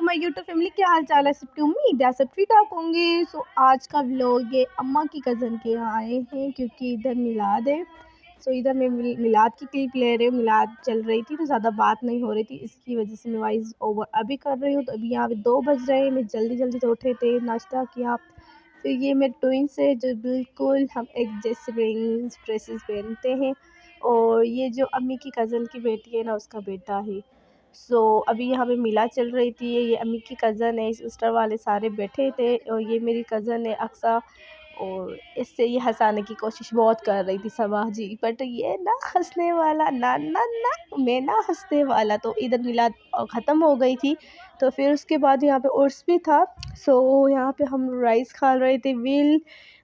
वालेकुम my YouTube family, क्या हाल चाल है सबकी। उम्मीद है सब ठीक ठाक होंगे। आज का व्लॉग ये अम्मा की कज़न के यहाँ आए हैं क्योंकि इधर मिलाद है। इधर मैं मिलाद की क्लिप ले रही हूँ। मिलाद चल रही थी तो ज़्यादा बात नहीं हो रही थी, इसकी वजह से मैं वॉइस ओवर अभी कर रही हूँ। तो अभी यहाँ पे 2 बज रहे हैं। मैं जल्दी जल्दी से उठे थे, नाश्ता किया। फिर ये मेरे ट्विंस है जो बिल्कुल हम एक जैसे ड्रेसेस पहनते हैं। और ये जो अम्मी की कज़न की बेटी है ना, उसका बेटा है। अभी यहाँ पे मिला चल रही थी। ये अम्मी की कज़न है, सिस्टर वाले सारे बैठे थे और ये मेरी कज़न है अक्सा। और इससे ये हंसाने की कोशिश बहुत कर रही थी सबा जी, बट ये ना हंसने वाला ना ना ना, मैं ना हंसने वाला। तो इधर मिलाद ख़त्म हो गई थी। तो फिर उसके बाद यहाँ पे उर्स भी था। यहाँ पे हम राइस खा रहे थे।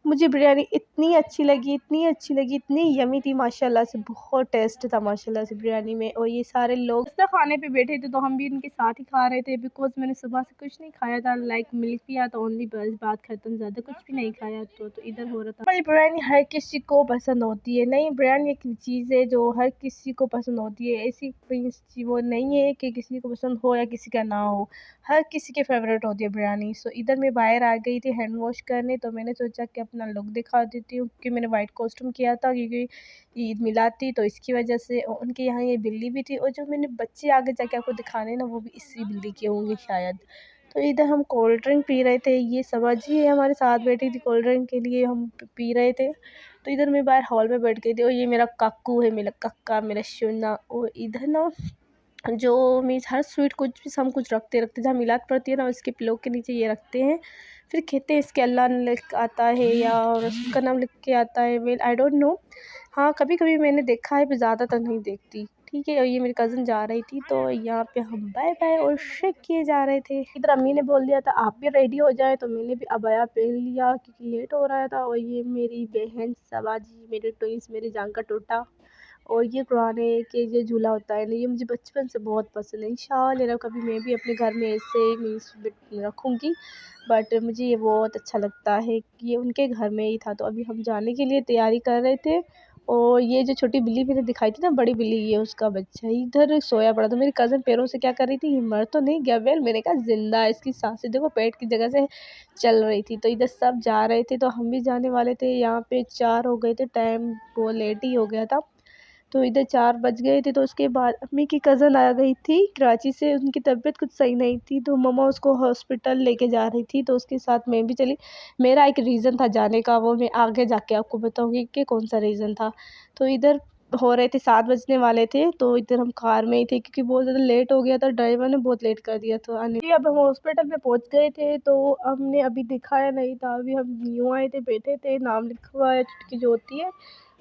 मुझे बिरयानी इतनी अच्छी लगी, इतनी अच्छी लगी, इतनी यमी थी माशाल्लाह से। बहुत टेस्ट था माशाल्लाह से बिरयानी में। और ये सारे लोग नाश्ता खाने पे बैठे थे तो हम भी उनके साथ ही खा रहे थे, बिकॉज मैंने सुबह से कुछ नहीं खाया था। लाइक मिल्क पिया तो ओनली, बस बात खत्म, ज़्यादा कुछ भी नहीं खाया। तो इधर हो रहा था। हमारी बिरयानी हर किसी को पसंद होती है। नहीं, बिरयानी एक चीज़ है जो हर किसी को पसंद होती है। ऐसी कोई वो नहीं है कि किसी को पसंद हो या किसी का ना हो, हर किसी के फेवरेट होती है बिरयानी। इधर मैं बाहर आ गई थी हैंड वॉश करने, तो मैंने सोचा कि अपना लुक दिखा देती हूँ क्योंकि मैंने वाइट कॉस्ट्यूम किया था क्योंकि ईद मिलाद थी। तो इसकी वजह से उनके यहाँ ये बिल्ली भी थी और जो मैंने बच्चे आगे जाके आपको दिखाने ना, वो भी इसी बिल्ली के होंगे शायद। तो इधर हम कोल्ड ड्रिंक पी रहे थे। ये सबाजी है हमारे साथ बैठी थी, कोल्ड ड्रिंक के लिए हम पी रहे थे। तो इधर मैं बाहर हॉल में बैठ गई थी और ये मेरा काकू है, मेरा कक्का, मेरा शुना। और इधर ना जो मीन्स हर स्वीट कुछ भी हम कुछ रखते जहाँ मिलाद पड़ती है ना, उसके पिलो के नीचे ये रखते हैं। फिर कहते हैं इसके अल्लाह लिख आता है या रसूल का नाम लिख के आता है। वेल आई डोंट नो, हाँ कभी कभी मैंने देखा है पर ज़्यादातर नहीं देखती। ठीक है। और ये मेरी कज़न जा रही थी तो यहाँ पे हम बाय बाय और शेक किए जा रहे थे। इधर अम्मी ने बोल दिया था आप भी रेडी हो जाए, तो मैंने भी अबाया पहन लिया क्योंकि लेट हो रहा था। और ये मेरी बहन सबाजी, मेरे ट्विंस, मेरे जान का टोटा। और ये पुराने के जो झूला होता है ना, ये मुझे बचपन से बहुत पसंद है। इंशाअल्लाह कभी मैं भी अपने घर में ऐसे मीन्स रखूँगी। बट मुझे ये बहुत अच्छा लगता है कि ये उनके घर में ही था। तो अभी हम जाने के लिए तैयारी कर रहे थे। और ये जो छोटी बिल्ली मैंने दिखाई थी ना, बड़ी बिल्ली, ये उसका बच्चा इधर सोया पड़ा था। मेरी कज़न पैरों से क्या कर रही थी, ये मर तो नहीं गया। वेल मैंने कहा जिंदा है, इसकी सांसें देखो पेट की जगह से चल रही थी। तो इधर सब जा रहे थे तो हम भी जाने वाले थे। यहाँ पे 4 हो गए थे, टाइम वो लेट ही हो गया था। तो इधर 4 बज गए थे। तो उसके बाद अम्मी की कज़न आ गई थी कराची से, उनकी तबीयत कुछ सही नहीं थी तो मम्मा उसको हॉस्पिटल लेके जा रही थी, तो उसके साथ मैं भी चली। मेरा एक रीज़न था जाने का, वो मैं आगे जाके आपको बताऊंगी कि कौन सा रीज़न था। तो इधर हो रहे थे 7 बजने वाले थे। तो इधर हम कार में ही थे क्योंकि बहुत ज़्यादा लेट हो गया था, ड्राइवर ने बहुत लेट कर दिया था आने। अब हम हॉस्पिटल में पहुंच गए थे तो हमने अभी दिखाया नहीं था, अभी हम न्यू आए थे, बैठे थे, नाम लिखवा है चुटकी जो होती है।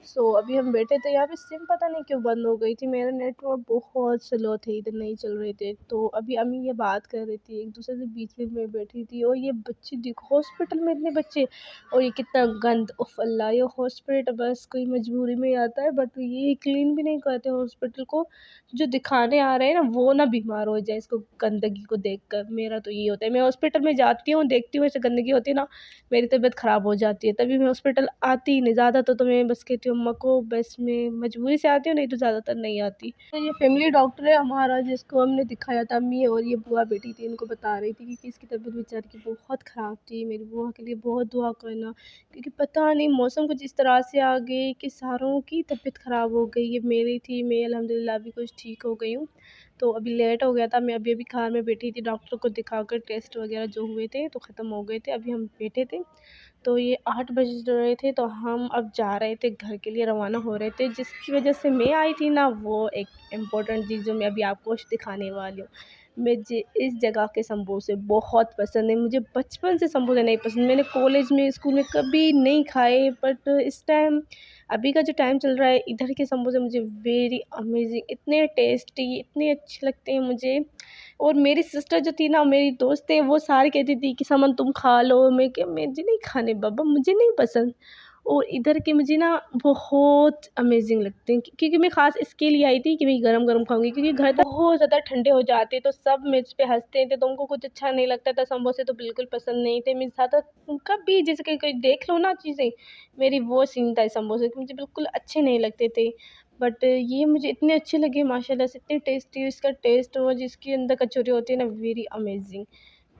अभी हम बैठे थे यहाँ पे। सिम पता नहीं क्यों बंद हो गई थी, मेरा नेटवर्क बहुत स्लो थे, इधर नहीं चल रहे थे। तो अभी अम्मी ये बात कर रही थी एक दूसरे से, बीच में मैं बैठी थी। और ये बच्चे देखो, हॉस्पिटल में इतने बच्चे, और ये कितना गंद, उफ अल्लाह। ये हॉस्पिटल बस कोई मजबूरी में आता है, बट ये क्लीन भी नहीं करते हॉस्पिटल को। जो दिखाने आ रहे हैं ना, वो ना बीमार हो जाए इसको गंदगी को देख कर। मेरा तो ये होता है, मैं हॉस्पिटल में जाती हूँ, देखती हूँ ऐसे गंदगी होती है ना, मेरी तबीयत ख़राब हो जाती है, तभी मैं हॉस्पिटल आती ही नहीं ज़्यादा। तो मैं बस कहती हूँ अम्मा को, बस मैं मजबूरी से आती हूँ, नहीं तो ज़्यादातर नहीं आती। तो ये फैमिली डॉक्टर है हमारा जिसको हमने दिखाया था। अम्मी और ये बुआ बेटी थी, इनको बता रही थी कि इसकी तबीयत बेचारी की बहुत ख़राब थी। मेरी बुआ के लिए बहुत दुआ करना क्योंकि पता नहीं मौसम कुछ इस तरह से आ गई कि सारों की तबीयत ख़राब हो गई। ये मेरी थी, मैं अल्हम्दुलिल्लाह अभी कुछ ठीक हो गई हूँ। तो अभी लेट हो गया था, मैं अभी कार में बैठी थी, डॉक्टर को दिखाकर टेस्ट वगैरह जो हुए थे तो ख़त्म हो गए थे, अभी हम बैठे थे। तो ये 8 बज रहे थे तो हम अब जा रहे थे घर के लिए, रवाना हो रहे थे। जिसकी वजह से मैं आई थी ना, वो एक इम्पोर्टेंट चीज़ जो मैं अभी आपको दिखाने वाली हूँ। मुझे इस जगह के समोसे बहुत पसंद है, मुझे बचपन से समोसे नहीं पसंद, मैंने कॉलेज में स्कूल में कभी नहीं खाए, बट इस टाइम अभी का जो टाइम चल रहा है, इधर के समोसे मुझे वेरी अमेजिंग, इतने टेस्टी, इतने अच्छे लगते हैं मुझे। और मेरी सिस्टर जो थी ना, मेरी दोस्त है, वो सारी कहती थी कि समन तुम खा लो। मैं क्या, मुझे नहीं खाने बाबा, मुझे नहीं पसंद। और इधर के मुझे ना बहुत अमेजिंग लगते हैं क्योंकि मैं ख़ास इसके लिए आई थी कि मैं गरम गरम खाऊंगी, क्योंकि घर तक बहुत ज़्यादा ठंडे हो जाते तो सब मुझ पे हंसते थे, तो उनको कुछ अच्छा नहीं लगता था। समोसे तो बिल्कुल पसंद नहीं थे। मैं ज़्यादा कभी जैसे कि कोई देख लो ना चीज़ें, मेरी वो सीन था समोसे कि मुझे बिल्कुल अच्छे नहीं लगते थे। बट ये मुझे इतने अच्छे लगे माशाल्लाह से, इतने टेस्टी इसका टेस्ट और जिसके अंदर कचौरी होती है ना, वेरी अमेजिंग।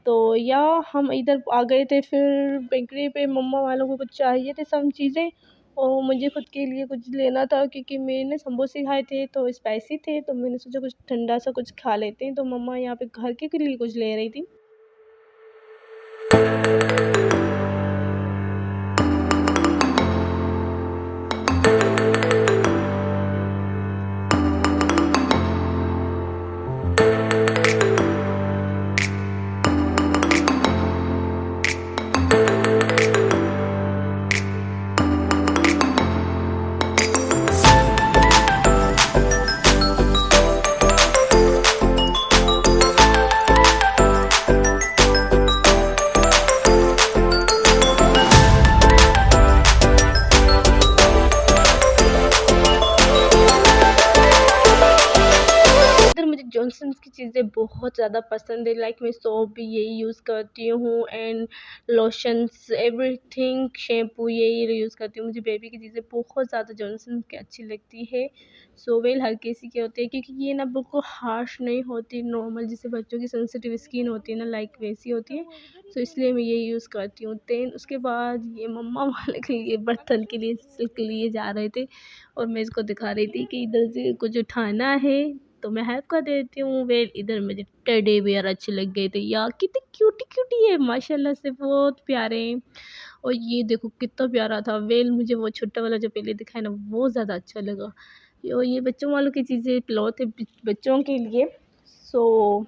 तो या हम इधर आ गए थे, फिर बेकरी पे मम्मा वालों को कुछ चाहिए थे सब चीज़ें, और मुझे खुद के लिए कुछ लेना था क्योंकि मैंने समोसे खाए थे तो स्पाइसी थे, तो मैंने सोचा कुछ ठंडा सा कुछ खा लेते हैं। तो मम्मा यहाँ पे घर के लिए कुछ ले रही थी। इधर मुझे जॉनसन्स की चीज़ें बहुत ज़्यादा पसंद है, लाइक मैं सोप भी यही यूज़ करती हूँ, एंड लोशंस एवरीथिंग, शैम्पू यही यूज़ करती हूँ। मुझे बेबी की चीज़ें बहुत ज़्यादा जॉनसन्स की अच्छी लगती है। सो वेल हर किसी के होते हैं क्योंकि ये ना बिल्कुल हार्श नहीं होती, नॉर्मल जैसे बच्चों की सेंसिटिव स्किन होती है ना, लाइक वैसी होती है। सो इसलिए मैं ये यूज़ करती हूँ। देन उसके बाद ये मम्मा वाले के लिए बर्तन के लिए सिल्क लिए जा रहे थे, और मैं इसको दिखा रही थी कि इधर से कुछ उठाना है तो मैं हेल्प कर देती हूँ। वेल इधर मुझे टेडी बेयर अच्छे लग गए थे यार, कितने क्यूटी क्यूटी है माशाल्लाह से, बहुत प्यारे हैं। और ये देखो कितना प्यारा था। वेल मुझे वो छोटा वाला जो पहले दिखाया ना, वो ज़्यादा अच्छा लगा। और ये बच्चों वालों की चीज़ें क्लॉथ है बच्चों के लिए। सो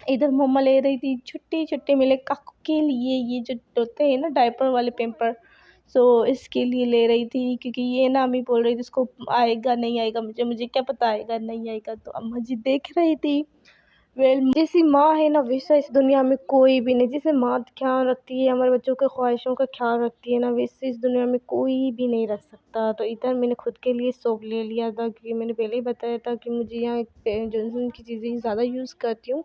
इधर मम्मा ले रही थी छुट्टी छुट्टी मेरे काकू के लिए, ये जो होते हैं ना डायपर वाले पैम्पर, सो इसके लिए ले रही थी क्योंकि ये ना अम्मी बोल रही थी इसको आएगा नहीं आएगा, मुझे क्या पता आएगा नहीं आएगा। तो अम्मा जी देख रही थी। वेल जैसी माँ है ना, वैसा इस दुनिया में कोई भी नहीं। जैसे माँ ख्याल रखती है हमारे बच्चों के ख्वाहिशों का ख्याल रखती है ना, वैसे इस दुनिया में कोई भी नहीं रख सकता। तो इधर मैंने खुद के लिए सोप ले लिया था क्योंकि मैंने पहले ही बताया था कि मुझे यहाँ जॉनसन की चीज़ें ज़्यादा यूज़ करती हूँ।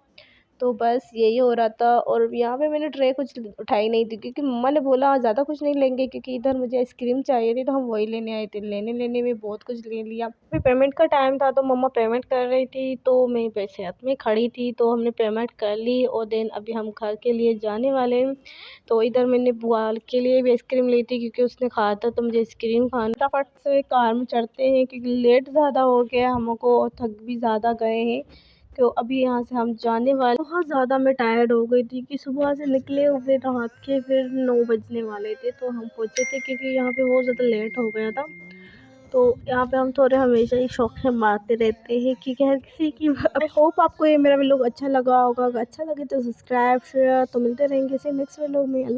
तो बस यही हो रहा था। और यहाँ पे मैंने ट्रे कुछ उठाई नहीं थी क्योंकि मम्मा ने बोला ज़्यादा कुछ नहीं लेंगे, क्योंकि इधर मुझे आइसक्रीम चाहिए थी तो हम वही लेने आए थे। लेने लेने में बहुत कुछ ले लिया। फिर पेमेंट का टाइम था तो मम्मा पेमेंट कर रही थी, तो मैं पैसे हाथ में खड़ी थी, तो हमने पेमेंट कर ली। और देन अभी हम घर के लिए जाने वाले हैं। तो इधर मैंने बुआ के लिए भी आइसक्रीम ली थी क्योंकि उसने खाया था, तो मुझे आइसक्रीम खाना। फटाफट से कार में चढ़ते हैं क्योंकि लेट ज़्यादा हो गया हमको और थक भी ज़्यादा गए हैं। तो अभी यहाँ से हम जाने वाले। बहुत ज़्यादा मैं टायर्ड हो गई थी कि सुबह से निकले हुए रात के फिर 9 बजने वाले थे तो हम पहुँचे थे, क्योंकि यहाँ पे बहुत ज़्यादा लेट हो गया था। तो यहाँ पे हम थोड़े हमेशा ही शौक से मारते रहते हैं क्योंकि हर किसी की। आई होप आपको ये मेरा व्लॉग अच्छा लगा होगा। अगर अच्छा लगे तो सब्सक्राइब शेयर। तो मिलते रहेंगे इसे नेक्स्ट व्लॉग में।